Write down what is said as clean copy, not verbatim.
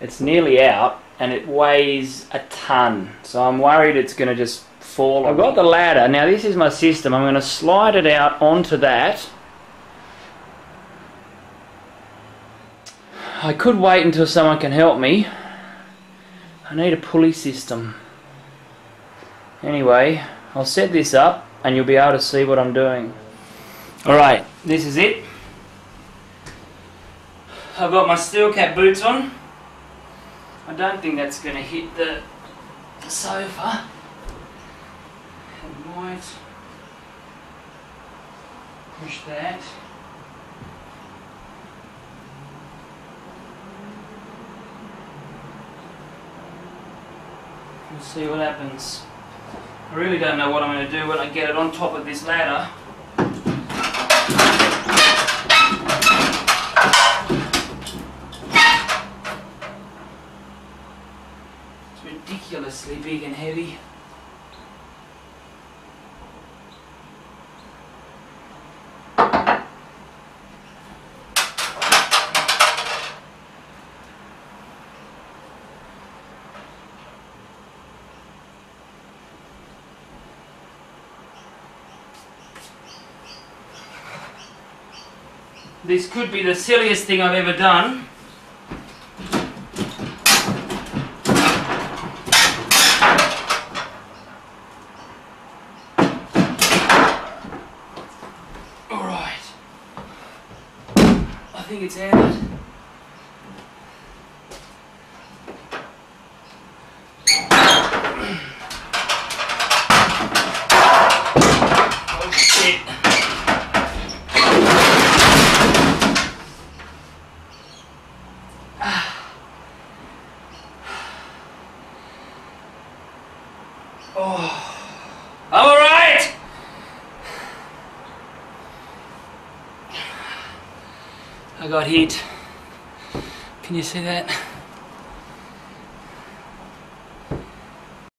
It's nearly out and it weighs a ton, so I'm worried it's going to just fall. I've got the ladder. Now this is my system. I'm going to slide it out onto that. I could wait until someone can help me. I need a pulley system. Anyway, I'll set this up and you'll be able to see what I'm doing. Alright, this is it. I've got my steel cap boots on. I don't think that's going to hit the sofa. It might push that. We'll see what happens. I really don't know what I'm going to do when I get it on top of this ladder. It's ridiculously big and heavy. This could be the silliest thing I've ever done. Alright. I think it's out. Oh shit. Oh, I'm alright! I got hit. Can you see that?